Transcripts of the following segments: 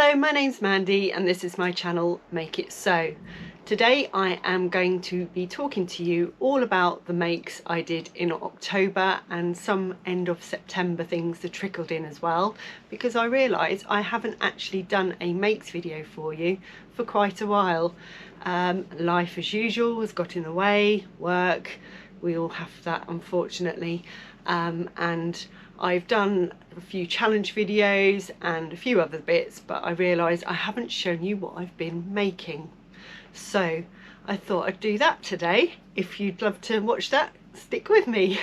Hello, my name's Mandy and this is my channel Make It So. Today I am going to be talking to you all about the makes I did in October and some end of September things that trickled in as well, because I realised I haven't actually done a makes video for you for quite a while. Life as usual has got in the way, work, we all have that unfortunately, and I've done a few challenge videos and a few other bits, but I realised I haven't shown you what I've been making. So I thought I'd do that today. If you'd love to watch that, stick with me.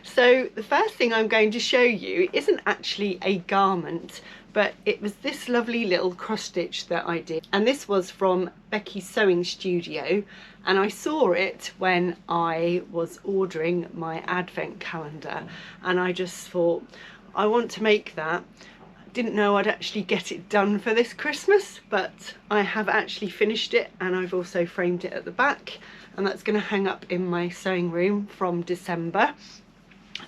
So the first thing I'm going to show you isn't actually a garment, but it was this lovely little cross stitch that I did. And this was from Becky's Sewing Studio. And I saw it when I was ordering my advent calendar. And I just thought, I want to make that. Didn't know I'd actually get it done for this Christmas, but I have actually finished it and I've also framed it at the back, and that's going to hang up in my sewing room from December.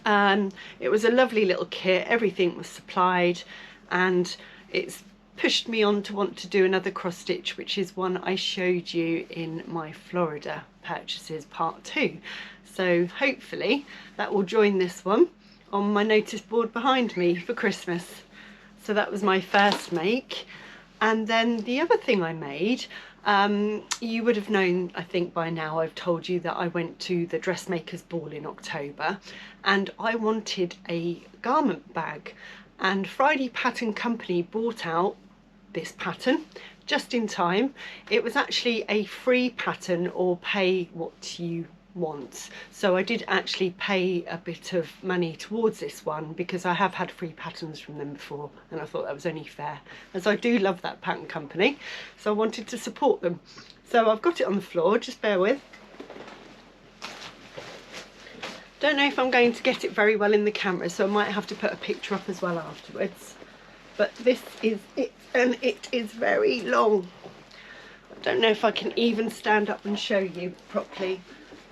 It was a lovely little kit, everything was supplied, and it's pushed me on to want to do another cross stitch, which is one I showed you in my Florida purchases part 2. So hopefully that will join this one on my notice board behind me for Christmas. So that was my first make. And then the other thing I made, you would have known, I think by now, I've told you that I went to the Dressmaker's ball in October and I wanted a garment bag, and Friday Pattern Company bought out this pattern just in time. It was actually a free pattern or pay what you want, so I did actually pay a bit of money towards this one because I have had free patterns from them before and I thought that was only fair, as I do love that pattern company, so I wanted to support them. So I've got it on the floor, just bear with. Don't know if I'm going to get it very well in the camera, so I might have to put a picture up as well afterwards, but this is it, and it is very long. I don't know if I can even stand up and show you properly,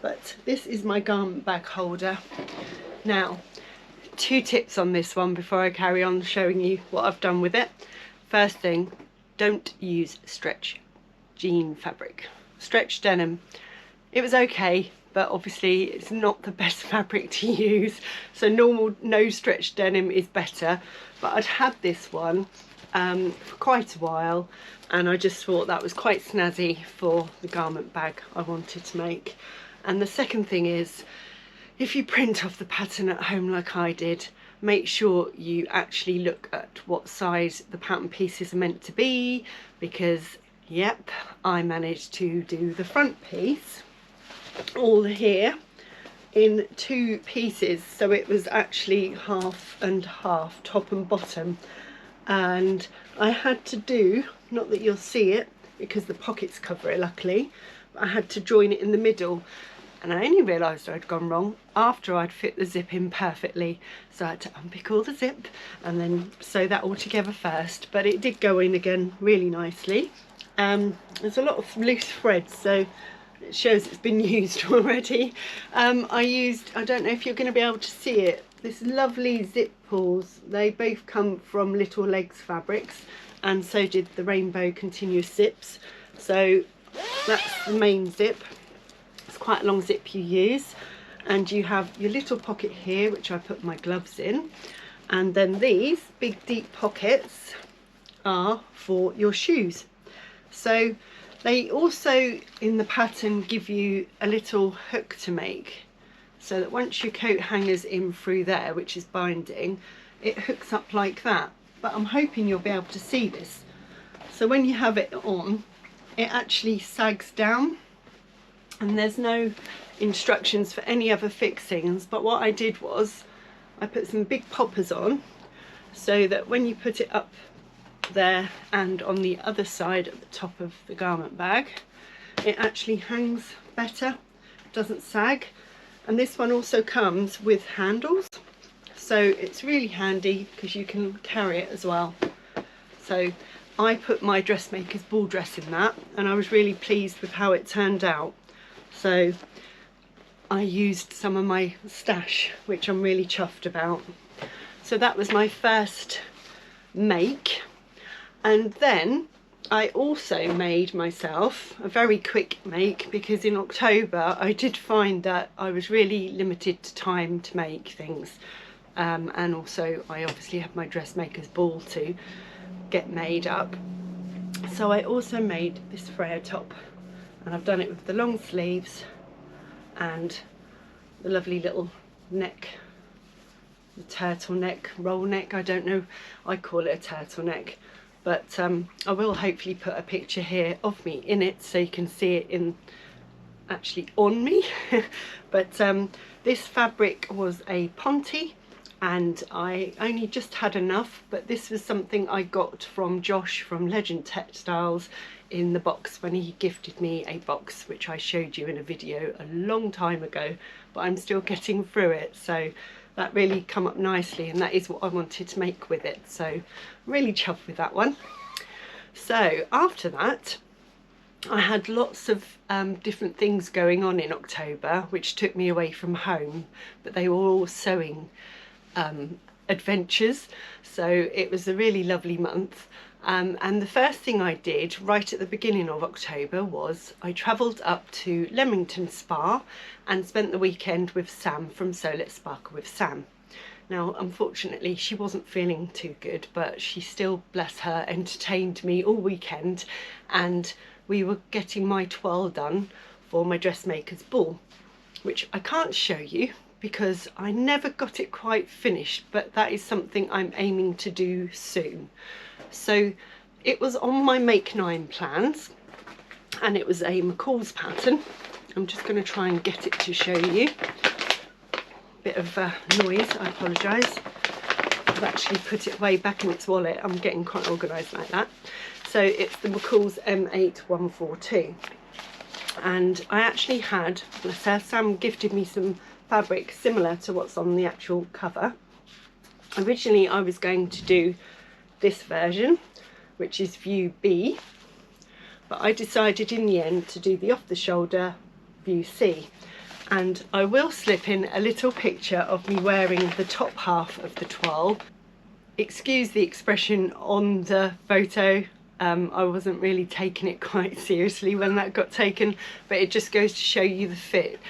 but this is my garment bag holder. Now, 2 tips on this one before I carry on showing you what I've done with it. First thing, don't use stretch jean fabric. Stretch denim, it was okay, but obviously it's not the best fabric to use, so normal no stretch denim is better. But I'd had this one for quite a while and I just thought that was quite snazzy for the garment bag I wanted to make. And the second thing is, if you print off the pattern at home like I did, make sure you actually look at what size the pattern pieces are meant to be, because yep, I managed to do the front piece all here in 2 pieces, so it was actually half and half, top and bottom, and I had to do, not that you'll see it because the pockets cover it luckily, but I had to join it in the middle. And I only realised I'd gone wrong after I'd fit the zip in perfectly. So I had to unpick all the zip and then sew that all together first. But it did go in again really nicely. There's a lot of loose thread, so it shows it's been used already. I used, I don't know if you're going to be able to see it, this lovely zip pulls. They both come from Little Legs Fabrics, and so did the Rainbow Continuous Zips. So that's the main zip. Quite a long zip you use, and you have your little pocket here which I put my gloves in, and then these big deep pockets are for your shoes. So they also in the pattern give you a little hook to make, so that once your coat hangers in through there, which is binding, it hooks up like that. But I'm hoping you'll be able to see this. So when you have it on, it actually sags down, and there's no instructions for any other fixings. But what I did was I put some big poppers on, so that when you put it up there and on the other side at the top of the garment bag, it actually hangs better, doesn't sag. And this one also comes with handles, so it's really handy because you can carry it as well. So I put my Dressmaker's ball dress in that, and I was really pleased with how it turned out. So I used some of my stash, which I'm really chuffed about. So that was my first make. And then I also made myself a very quick make, because in October I did find that I was really limited to time to make things, and also I obviously have my dressmaker's ball to get made up. So I also made this Freya top, and I've done it with the long sleeves and the lovely little neck, the turtleneck, roll neck, I don't know, I call it a turtleneck. But I will hopefully put a picture here of me in it so you can see it in actually on me. But this fabric was a Ponte, and I only just had enough, but this was something I got from Josh from Legend Textiles in the box when he gifted me a box, which I showed you in a video a long time ago, but I'm still getting through it. So that really come up nicely, and that is what I wanted to make with it, so I'm really chuffed with that one. So after that I had lots of different things going on in October which took me away from home, but they were all sewing adventures, so it was a really lovely month. And the first thing I did right at the beginning of October was I travelled up to Leamington Spa and spent the weekend with Sam from So Let's Sparkle with Sam. Now unfortunately she wasn't feeling too good, but she still, bless her, entertained me all weekend, and we were getting my toile done for my dressmaker's ball, which I can't show you because I never got it quite finished, but that is something I'm aiming to do soon. So it was on my Make 9 plans, and it was a McCalls pattern. I'm just going to try and get it to show you. Bit of noise, I apologise. I've actually put it way back in its wallet. I'm getting quite organised like that. So it's the McCalls M8142. And I actually had, bless her, Sam gifted me some fabric similar to what's on the actual cover. Originally I was going to do this version, which is view B, but I decided in the end to do the off the shoulder view C. And I will slip in a little picture of me wearing the top half of the toile. Excuse the expression on the photo, I wasn't really taking it quite seriously when that got taken, but it just goes to show you the fit.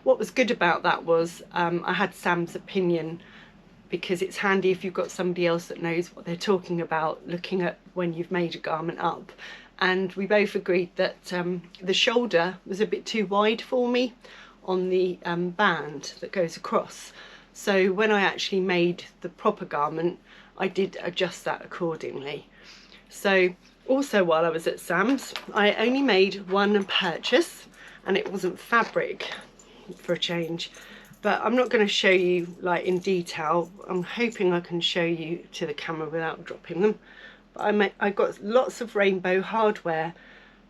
What was good about that was I had Sam's opinion, because it's handy if you've got somebody else that knows what they're talking about looking at when you've made a garment up. And we both agreed that the shoulder was a bit too wide for me on the band that goes across. So when I actually made the proper garment, I did adjust that accordingly. So also while I was at Sam's, I only made one purchase, and it wasn't fabric for a change. But I'm not going to show you like in detail. I'm hoping I can show you to the camera without dropping them. But I got lots of rainbow hardware,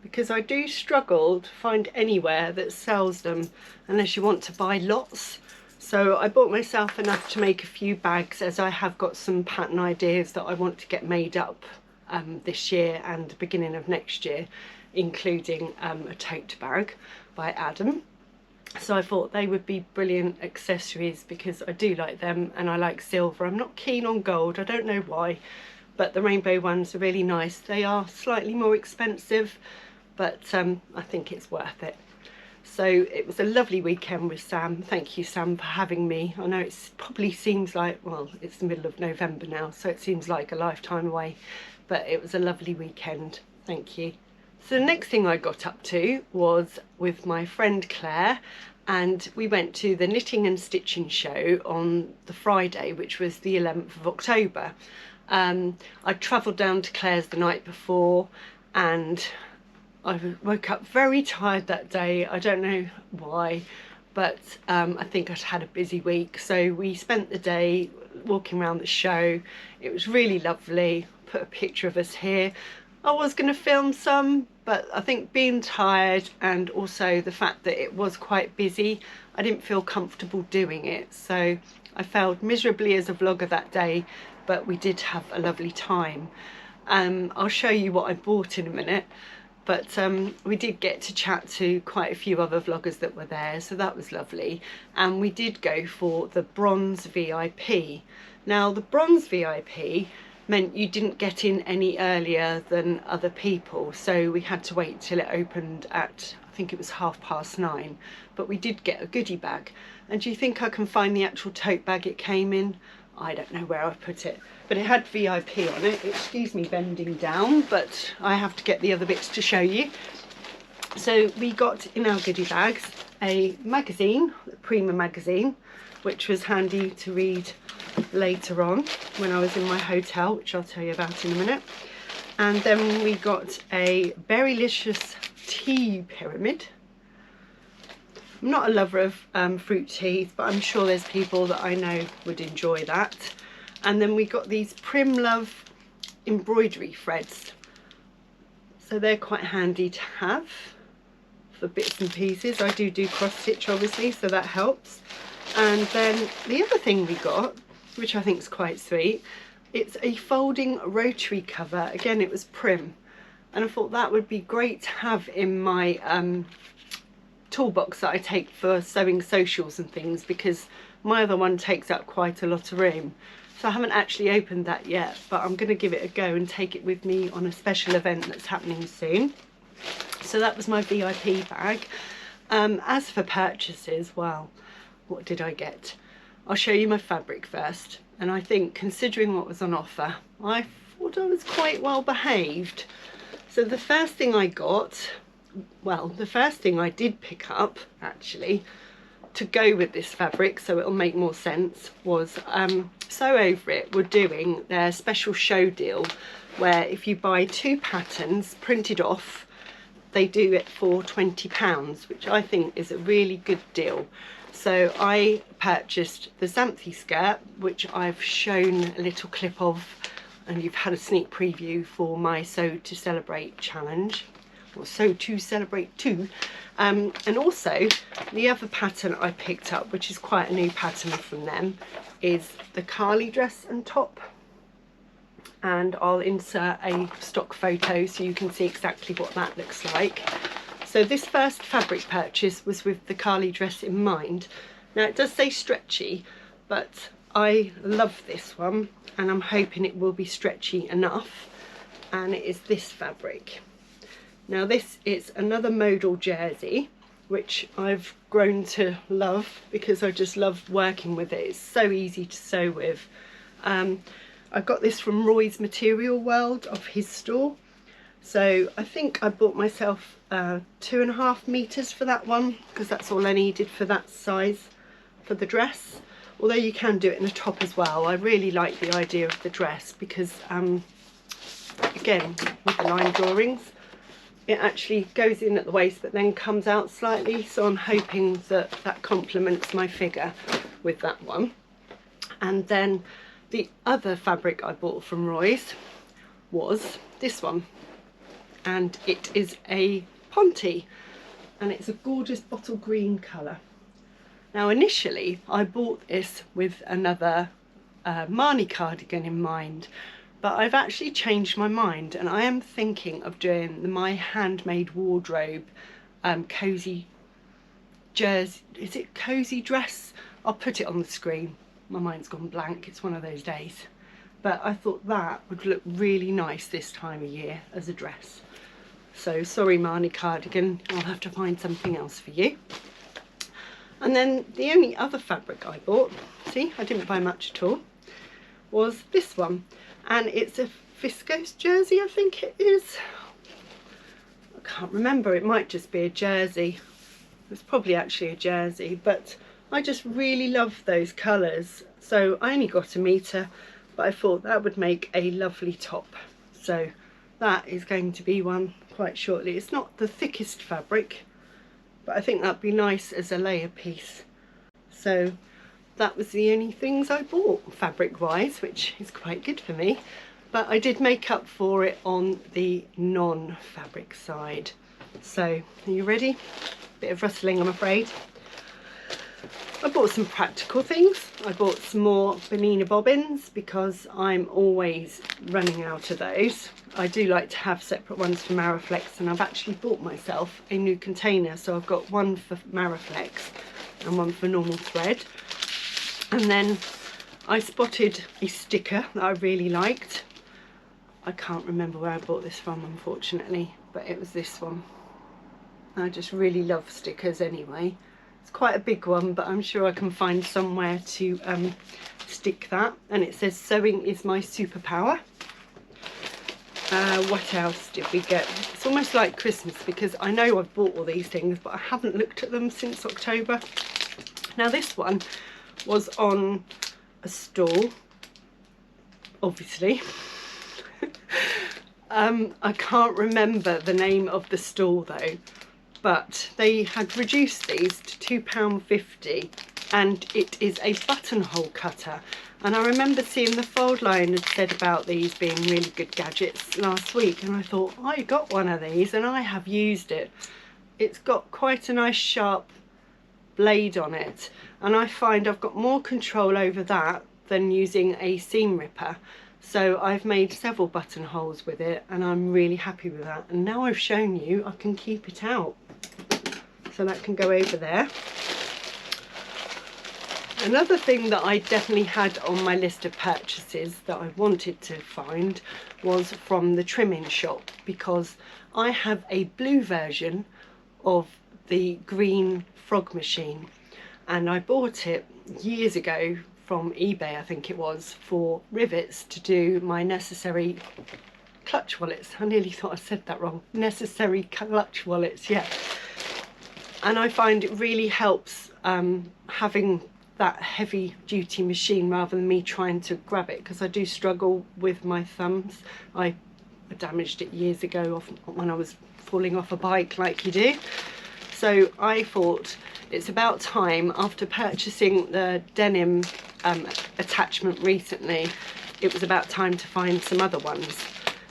because I do struggle to find anywhere that sells them unless you want to buy lots. So I bought myself enough to make a few bags, as I have got some pattern ideas that I want to get made up this year and the beginning of next year, including a tote bag by Adam. So I thought they would be brilliant accessories, because I do like them and I like silver. I'm not keen on gold, I don't know why, but the rainbow ones are really nice. They are slightly more expensive, but I think it's worth it. So it was a lovely weekend with Sam. Thank you, Sam, for having me. I know it probably seems like, well, it's the middle of November now, so it seems like a lifetime away, but it was a lovely weekend. Thank you. So the next thing I got up to was with my friend Clare, and we went to the knitting and stitching show on the Friday, which was the 11th of October. I travelled down to Clare's the night before, and I woke up very tired that day. I don't know why, but I think I'd had a busy week. So we spent the day walking around the show. It was really lovely. Put a picture of us here. I was going to film some, but I think being tired and also the fact that it was quite busy, I didn't feel comfortable doing it. So I failed miserably as a vlogger that day, but we did have a lovely time. I'll show you what I bought in a minute, but we did get to chat to quite a few other vloggers that were there, so that was lovely. And we did go for the bronze VIP. Now the bronze VIP meant you didn't get in any earlier than other people, so we had to wait till it opened at, I think it was 9:30, but we did get a goodie bag. And do you think I can find the actual tote bag it came in? I don't know where I've put it, but it had VIP on it. Excuse me bending down, but I have to get the other bits to show you. So we got in our goodie bags a magazine, a Prima magazine, which was handy to read later on when I was in my hotel, which I'll tell you about in a minute. And then we got a Berrylicious tea pyramid. I'm not a lover of fruit teas, but I'm sure there's people that I know would enjoy that. And then we got these Primlove embroidery threads. So they're quite handy to have for bits and pieces. I do cross stitch obviously, so that helps. And then the other thing we got, which I think is quite sweet, it's a folding rotary cover. Again, it was Prim, and I thought that would be great to have in my toolbox that I take for sewing socials and things, because my other one takes up quite a lot of room. So I haven't actually opened that yet, but I'm going to give it a go and take it with me on a special event that's happening soon. So that was my VIP bag. As for purchases, well, what did I get? I'll show you my fabric first, and I think considering what was on offer, I thought I was quite well behaved. So the first thing I got, well, the first thing I did pick up actually to go with this fabric, so it'll make more sense, was Sew Over It were doing their special show deal where if you buy 2 patterns printed off, they do it for £20, which I think is a really good deal. So I purchased the Xanthi skirt, which I've shown a little clip of, and you've had a sneak preview for my Sew to Celebrate challenge, or Sew to Celebrate 2. And also the other pattern I picked up, which is quite a new pattern from them, is the Carly dress and top. And I'll insert a stock photo so you can see exactly what that looks like. So this first fabric purchase was with the Carly dress in mind. Now it does say stretchy, but I love this one and I'm hoping it will be stretchy enough, and it is this fabric. Now this is another modal jersey, which I've grown to love because I just love working with it. It's so easy to sew with. I got this from Roy's Material World of his store. So I think I bought myself 2.5 meters for that one, because that's all I needed for that size for the dress. Although you can do it in a top as well. I really like the idea of the dress because, again, with the line drawings, it actually goes in at the waist but then comes out slightly. So I'm hoping that that complements my figure with that one. And then the other fabric I bought from Roy's was this one. And it is a Ponte, and it's a gorgeous bottle green colour. Now initially I bought this with another Marnie cardigan in mind, but I've actually changed my mind and I am thinking of doing the My Handmade Wardrobe cozy jersey. Is it cozy dress? I'll put it on the screen. My mind's gone blank, it's one of those days. But I thought that would look really nice this time of year as a dress. So sorry Marnie cardigan, I'll have to find something else for you. And then the only other fabric I bought, see, I didn't buy much at all, was this one. And it's a viscose jersey, I think it is. I can't remember, it might just be a jersey. It's probably actually a jersey, but I just really love those colours. So I only got 1 metre, but I thought that would make a lovely top. So that is going to be one quite shortly. It's not the thickest fabric, but I think that'd be nice as a layer piece. So that was the only things I bought fabric wise, which is quite good for me, but I did make up for it on the non-fabric side. So are you ready? Bit of rustling I'm afraid. I bought some practical things. I bought some more Benina bobbins because I'm always running out of those. I do like to have separate ones for Maraflex, and I've actually bought myself a new container, so I've got one for Maraflex and one for normal thread. And then I spotted a sticker that I really liked, I can't remember where I bought this from, unfortunately, but it was this one. I just really love stickers anyway. It's quite a big one, but I'm sure I can find somewhere to stick that. And it says sewing is my superpower. What else did we get? It's almost like Christmas, because I know I've bought all these things, but I haven't looked at them since October. Now this one was on a stall, obviously. I can't remember the name of the stall though, but they had reduced these to £2.50, and it is a buttonhole cutter. And I remember seeing the fold line had said about these being really good gadgets last week, and I thought, I got one of these and I have used it. It's got quite a nice sharp blade on it, and I find I've got more control over that than using a seam ripper. So I've made several buttonholes with it, and I'm really happy with that. And now I've shown you, I can keep it out. So that can go over there. Another thing that I definitely had on my list of purchases that I wanted to find was from the trimming shop, because I have a blue version of the green frog machine, and I bought it years ago from eBay, I think it was, for rivets to do my necessary clutch wallets. I nearly thought I said that wrong. Necessary clutch wallets, yeah. And I find it really helps having that heavy duty machine rather than me trying to grab it, because I do struggle with my thumbs. I damaged it years ago when I was falling off a bike like you do. So I thought it's about time, after purchasing the denim attachment recently, it was about time to find some other ones.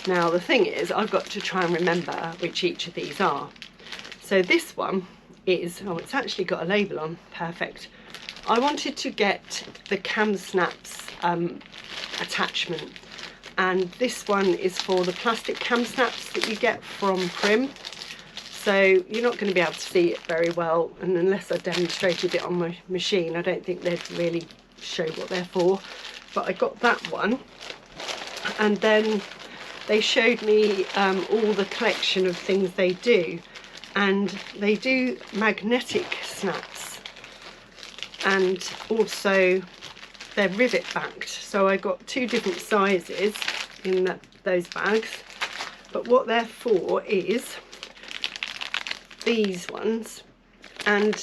Now the thing is, I've got to try and remember which each of these are. So this one is, oh, it's actually got a label on, perfect. I wanted to get the cam snaps attachment, and this one is for the plastic cam snaps that you get from Prim. So you're not going to be able to see it very well, and unless I demonstrated it on my machine, I don't think they'd really show what they're for. But I got that one, and then they showed me all the collection of things they do, and they do magnetic snaps, and also they're rivet backed. So I got two different sizes in those bags, but what they're for is these ones. And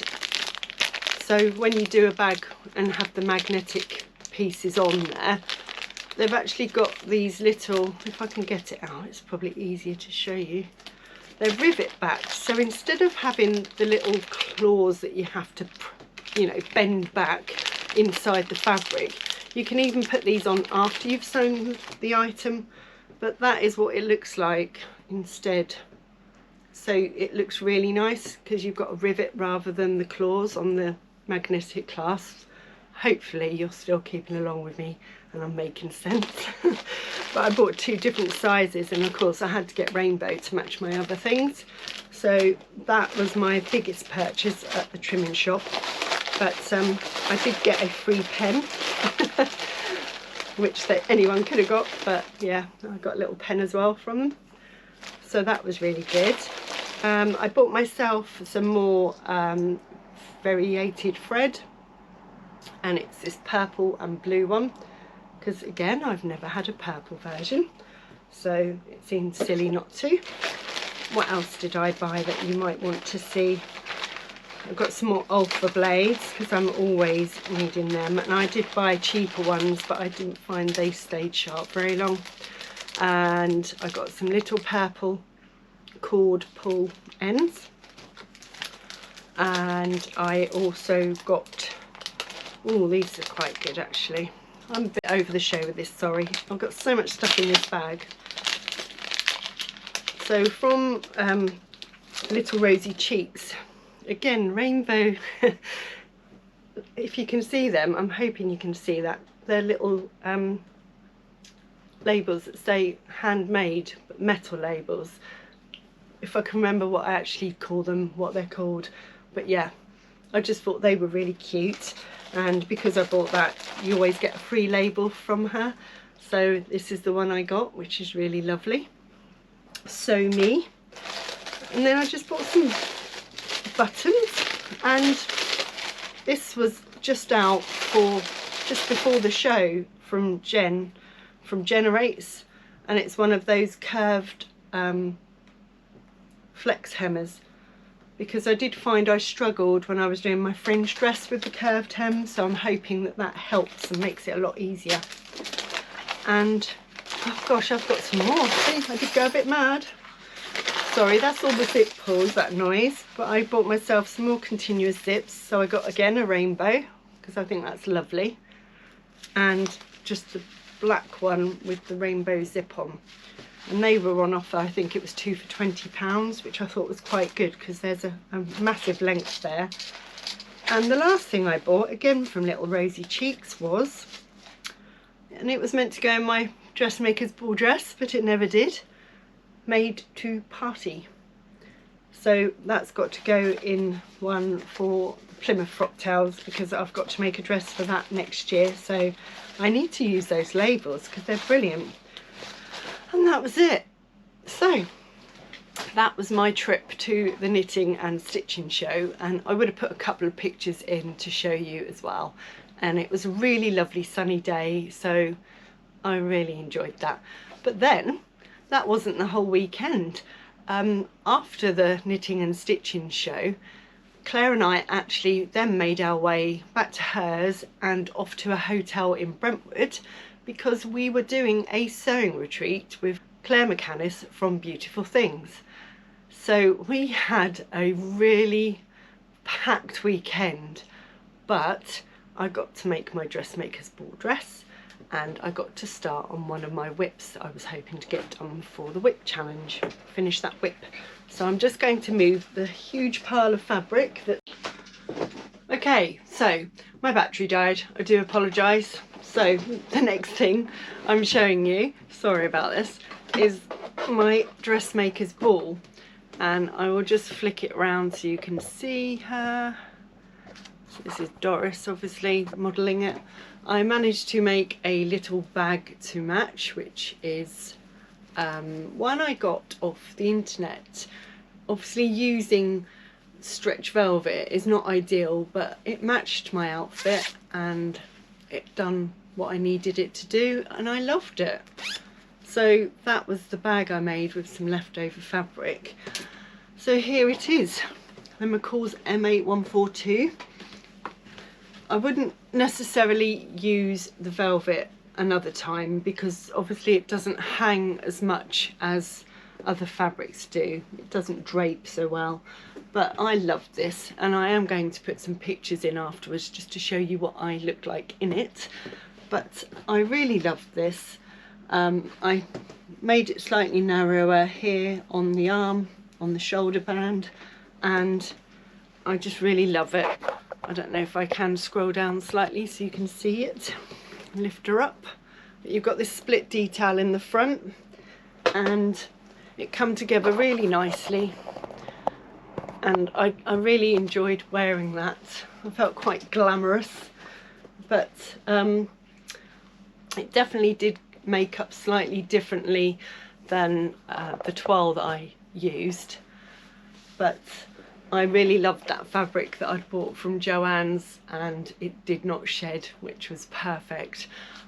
so when you do a bag and have the magnetic pieces on there, they've actually got these little, if I can get it out, it's probably easier to show you. They're rivet backed, so instead of having the little claws that you have to, you know, bend back inside the fabric, you can even put these on after you've sewn the item, but that is what it looks like instead. So it looks really nice because you've got a rivet rather than the claws on the magnetic clasps. Hopefully you're still keeping along with me and I'm making sense. But I bought two different sizes, and of course I had to get rainbow to match my other things. So that was my biggest purchase at the trimming shop. But I did get a free pen, which anyone could have got, but yeah, I got a little pen as well from them. So that was really good. I bought myself some more variated thread, and it's this purple and blue one, because again I've never had a purple version, so it seems silly not to. What else did I buy that you might want to see? I've got some more alpha blades because I'm always needing them, and I did buy cheaper ones but I didn't find they stayed sharp very long. And I got some little purple cord pull ends, and I also got, oh, these are quite good actually. I'm a bit over the show with this, sorry. I've got so much stuff in this bag. So from Little Rosy Cheeks, again rainbow. If you can see them, I'm hoping you can see that. They're little labels that say handmade, but metal labels. If I can remember what I actually call them, what they're called. But yeah, I just thought they were really cute, and because I bought that, you always get a free label from her. So this is the one I got, which is really lovely. So me. And then I just bought some buttons, and this was just out for just before the show from Jenerates, and it's one of those curved flex hemmers, because I did find I struggled when I was doing my fringe dress with the curved hem, so I'm hoping that that helps and makes it a lot easier. And oh gosh, I've got some more. See, I did go a bit mad. Sorry, that's all the zip pulls, that noise. But I bought myself some more continuous zips. So I got, again, a rainbow, because I think that's lovely. And just the black one with the rainbow zip on. And they were on offer. I think it was 2 for £20, which I thought was quite good, because there's a massive length there. And the last thing I bought, again from Little Rosy Cheeks, was, and it was meant to go in my dressmaker's ball dress, but it never did, Made to Party. So that's got to go in one for Plymouth frock tails, because I've got to make a dress for that next year. So I need to use those labels because they're brilliant. And that was it. So that was my trip to the knitting and stitching show, and I would have put a couple of pictures in to show you as well. And it was a really lovely sunny day, so I really enjoyed that. But then that wasn't the whole weekend. After the knitting and stitching show, Claire and I actually then made our way back to hers and off to a hotel in Brentwood, because we were doing a sewing retreat with Clare Mackaness from Beautiful Things. So we had a really packed weekend, but I got to make my dressmaker's ball dress, and I got to start on one of my whips that I was hoping to get done for the whip challenge, finish that whip. So I'm just going to move the huge pile of fabric that... Okay, so my battery died, I do apologise. So the next thing I'm showing you, sorry about this, is my dressmaker's ball, and I will just flick it around so you can see her. So this is Doris obviously modelling it. I managed to make a little bag to match, which is one I got off the internet. Obviously using stretch velvet is not ideal, but it matched my outfit and it done what I needed it to do, and I loved it. So that was the bag I made with some leftover fabric. So here it is, the McCalls M8142. I wouldn't necessarily use the velvet another time, because obviously it doesn't hang as much as other fabrics do. It doesn't drape so well, but I love this, and I am going to put some pictures in afterwards just to show you what I look like in it. But I really love this. I made it slightly narrower here on the arm, on the shoulder band, and I just really love it. I don't know if I can scroll down slightly so you can see it. Lift her up. You've got this split detail in the front, and it come together really nicely, and I really enjoyed wearing that. I felt quite glamorous, but it definitely did make up slightly differently than the toile that I used, but I really loved that fabric that I'd bought from Joann's, and it did not shed, which was perfect.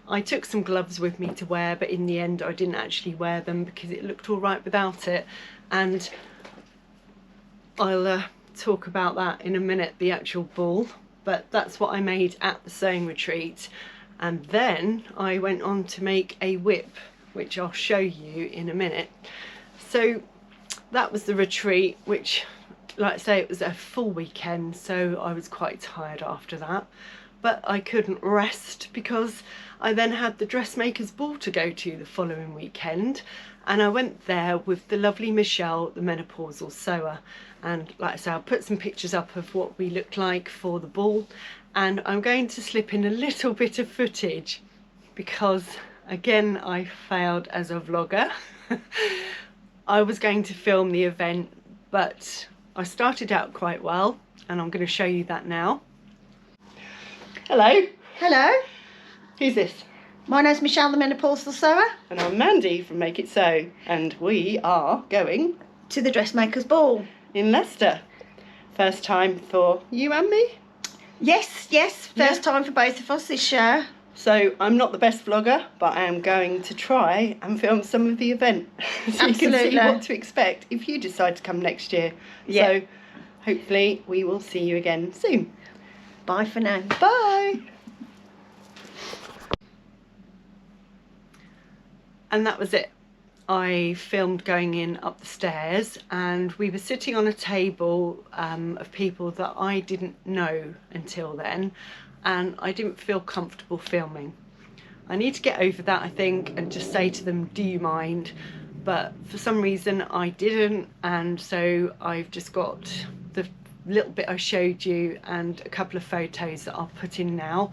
I took some gloves with me to wear, but in the end I didn't actually wear them because it looked all right without it, and I'll talk about that in a minute, the actual ball. But that's what I made at the sewing retreat, and then I went on to make a whip, which I'll show you in a minute. So that was the retreat, which, like I say, it was a full weekend, so I was quite tired after that, but I couldn't rest because I then had the dressmaker's ball to go to the following weekend, and I went there with the lovely Michelle, the menopausal sewer. And like I say, I'll put some pictures up of what we looked like for the ball, and I'm going to slip in a little bit of footage because again I failed as a vlogger. I was going to film the event, but I started out quite well, and I'm going to show you that now. Hello. Hello. Who's this? My name's Michelle, the menopausal sewer. And I'm Mandy from Make It So, and we are going to the Dressmaker's Ball in Leicester. First time for you and me? Yes, first time for both of us this year. So I'm not the best vlogger, but I am going to try and film some of the event so you can see what to expect if you decide to come next year. Yeah. So hopefully we will see you again soon. Bye for now. Bye. And that was it. I filmed going in up the stairs, and we were sitting on a table of people that I didn't know until then, and I didn't feel comfortable filming. I need to get over that, I think, and just say to them, do you mind? But for some reason I didn't, and so I've just got the little bit I showed you and a couple of photos that I'll put in now.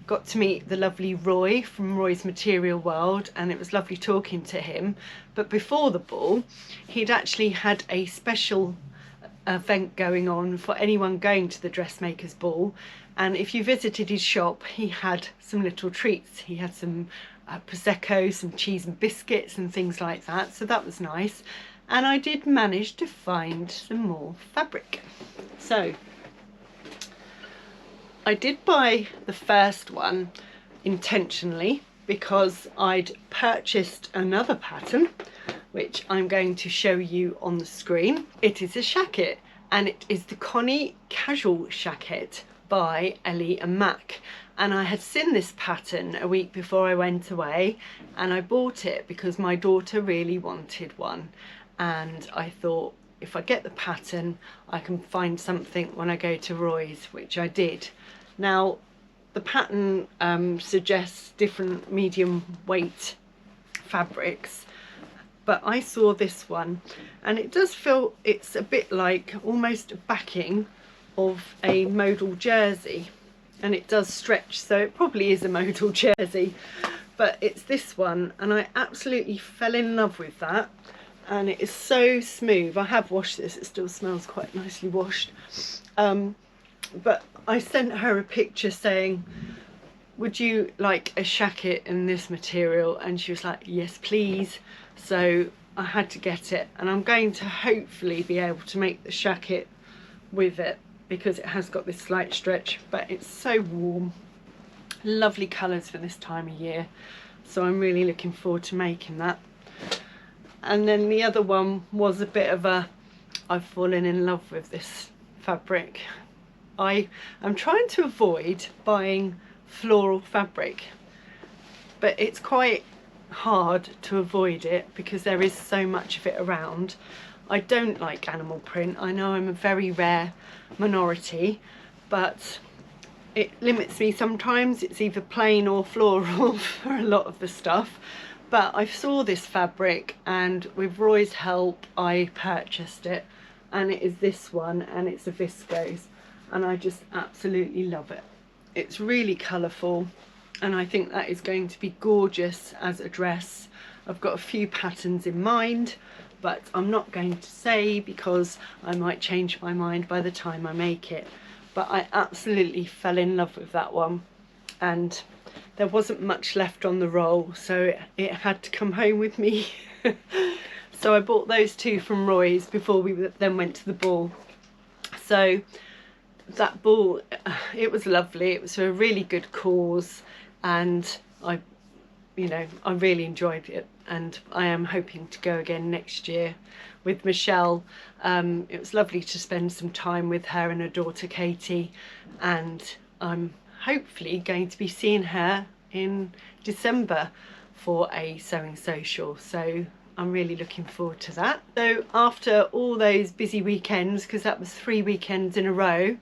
Got to meet the lovely Roy from Roy's Material World, and it was lovely talking to him. But before the ball, he'd actually had a special event going on for anyone going to the Dressmaker's Ball, and if you visited his shop, he had some little treats. He had some Prosecco, some cheese and biscuits and things like that, so that was nice. And I did manage to find some more fabric. So I did buy the first one intentionally because I'd purchased another pattern, which I'm going to show you on the screen. It is a shacket, and it is the Connie Casual Shacket by Ellie and Mac. And I had seen this pattern a week before I went away, and I bought it because my daughter really wanted one. And I thought, if I get the pattern, I can find something when I go to Roy's, which I did. Now, the pattern suggests different medium weight fabrics, but I saw this one, and it does feel it's a bit like almost a backing of a modal jersey, and it does stretch, so it probably is a modal jersey, but it's this one, and I absolutely fell in love with that. And it is so smooth. I have washed this, it still smells quite nicely washed. But I sent her a picture saying, would you like a shacket in this material? And she was like, yes please. So I had to get it, and I'm going to hopefully be able to make the shacket with it because it has got this slight stretch, but it's so warm. Lovely colours for this time of year, so I'm really looking forward to making that. And then the other one was a bit of a, I've fallen in love with this fabric. I am trying to avoid buying floral fabric, but it's quite hard to avoid it because there is so much of it around. I don't like animal print. I know I'm a very rare minority, but it limits me sometimes. It's either plain or floral for a lot of the stuff. But I saw this fabric, and with Roy's help I purchased it, and it is this one, and it's a viscose, and I just absolutely love it. It's really colourful, and I think that is going to be gorgeous as a dress. I've got a few patterns in mind, but I'm not going to say because I might change my mind by the time I make it. But I absolutely fell in love with that one, and there wasn't much left on the roll, so it had to come home with me. So I bought those two from Roy's before we then went to the ball. So that ball, it was lovely. It was for a really good cause, and I really enjoyed it, and I am hoping to go again next year with Michelle. It was lovely to spend some time with her and her daughter Katie, and I'm hopefully going to be seeing her in December for a sewing social, so I'm really looking forward to that. So after all those busy weekends, because that was 3 weekends in a row,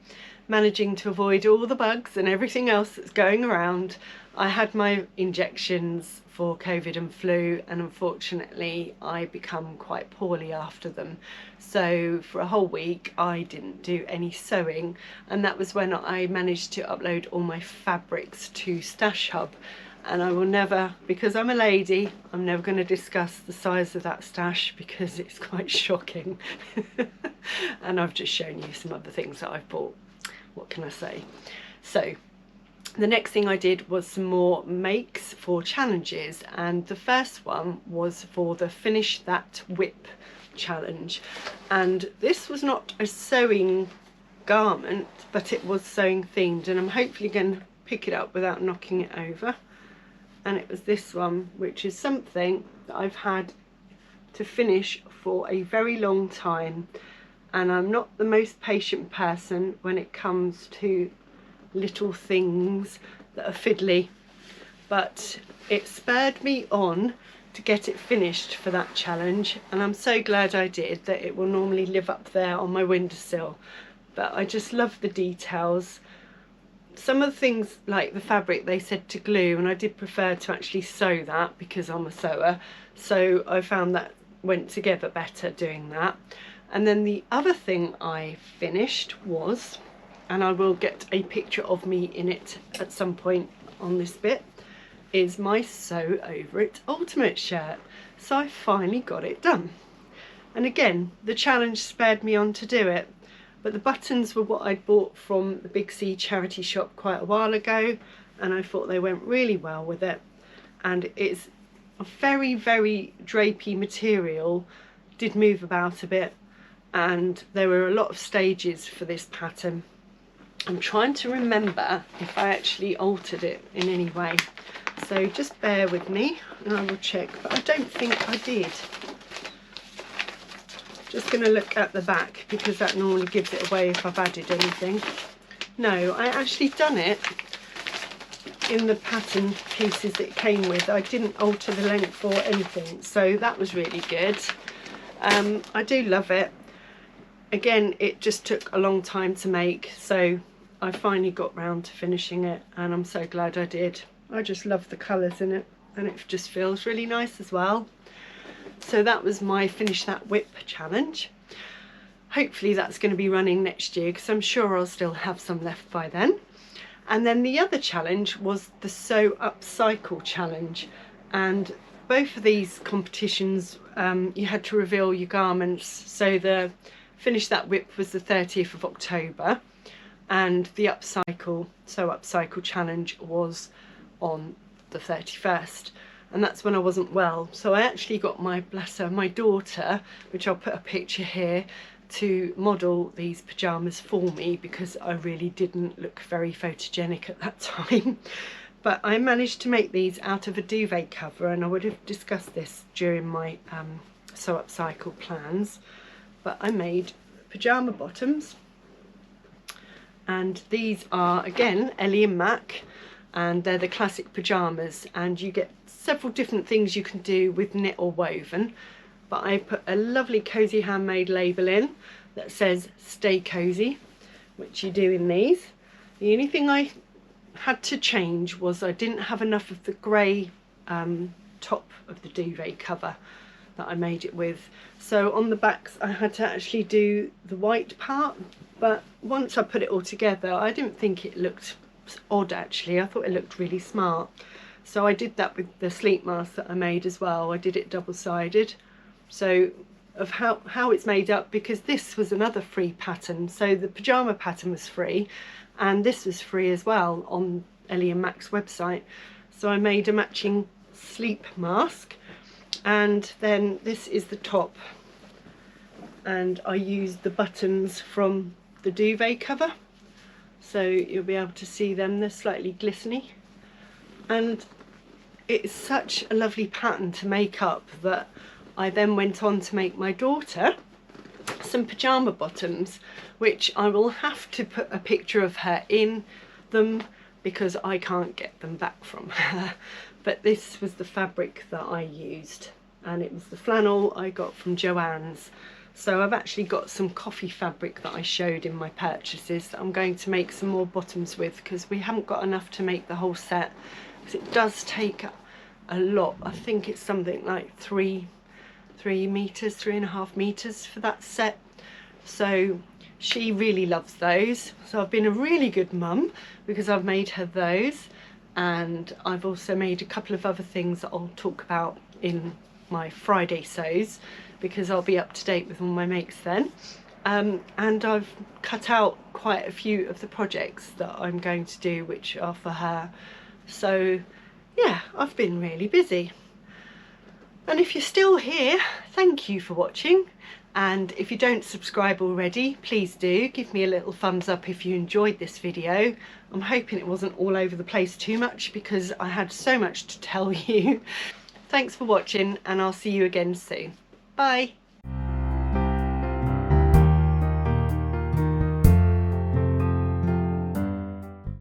managing to avoid all the bugs and everything else that's going around, I had my injections for COVID and flu, and unfortunately I become quite poorly after them. So for a whole week I didn't do any sewing, and that was when I managed to upload all my fabrics to Stash Hub. And I will never, because I'm a lady, I'm never going to discuss the size of that stash because it's quite shocking. And I've just shown you some other things that I've bought. What can I say? So the next thing I did was some more makes for challenges, and the first one was for the Finish That Whip challenge, and this was not a sewing garment, but it was sewing themed, and I'm hopefully going to pick it up without knocking it over. And it was this one, which is something that I've had to finish for a very long time, and I'm not the most patient person when it comes to little things that are fiddly, but it spurred me on to get it finished for that challenge, and I'm so glad I did. That it will normally live up there on my windowsill, but I just love the details. Some of the things like the fabric they said to glue, and I did prefer to actually sew that because I'm a sewer, so I found that went together better doing that. And then the other thing I finished was, and I will get a picture of me in it at some point on this bit, is my Sew Over It Ultimate shirt. So I finally got it done. And again, the challenge spurred me on to do it. But the buttons were what I'd bought from the Big C charity shop quite a while ago, and I thought they went really well with it. And it's a very, very drapey material, did move about a bit, and there were a lot of stages for this pattern. I'm trying to remember if I actually altered it in any way, so just bear with me and I will check, but I don't think I did. Just going to look at the back because that normally gives it away if I've added anything. No, I actually done it in the pattern pieces that it came with. I didn't alter the length or anything, so that was really good. I do love it. Again, it just took a long time to make, so I finally got round to finishing it, and I'm so glad I did. I just love the colours in it, and it just feels really nice as well. So that was my Finish That Whip challenge. Hopefully that's going to be running next year, because I'm sure I'll still have some left by then. And then the other challenge was the Sew Upcycle challenge, and both of these competitions you had to reveal your garments. So the Finish That Whip was the 30th of October, and the Sew Upcycle challenge was on the 31st, and that's when I wasn't well. So I actually got my, bless her, my daughter, which I'll put a picture here, to model these pyjamas for me, because I really didn't look very photogenic at that time. But I managed to make these out of a duvet cover, and I would have discussed this during my Sew Upcycle plans. But I made pyjama bottoms, and these are again Ellie and Mac, and they're the classic pyjamas, and you get several different things you can do with knit or woven. But I put a lovely Cozy Handmade label in that says Stay Cozy, which you do in these. The only thing I had to change was I didn't have enough of the grey top of the duvet cover that I made it with. So on the backs I had to actually do the white part, but once I put it all together I didn't think it looked odd actually. I thought it looked really smart. So I did that with the sleep mask that I made as well. I did it double-sided, so of how it's made up, because this was another free pattern. So the pyjama pattern was free, and this was free as well on Ellie and Mac's website. So I made a matching sleep mask, and then this is the top, and I used the buttons from the duvet cover, so you'll be able to see them. They're slightly glistening, and it's such a lovely pattern to make up that I then went on to make my daughter some pyjama bottoms, which I will have to put a picture of her in them because I can't get them back from her. But this was the fabric that I used, and it was the flannel I got from Joann's. So I've actually got some coffee fabric that I showed in my purchases that I'm going to make some more bottoms with, because we haven't got enough to make the whole set, because it does take a lot. I think it's something like 3.5 meters for that set. So she really loves those. So I've been a really good mum because I've made her those, and I've also made a couple of other things that I'll talk about in my Friday sews, because I'll be up to date with all my makes then. and I've cut out quite a few of the projects that I'm going to do which are for her. So yeah, I've been really busy. And if you're still here, thank you for watching. And if you don't subscribe already, please do give me a little thumbs up if you enjoyed this video. I'm hoping it wasn't all over the place too much because I had so much to tell you. Thanks for watching, and I'll see you again soon. Bye.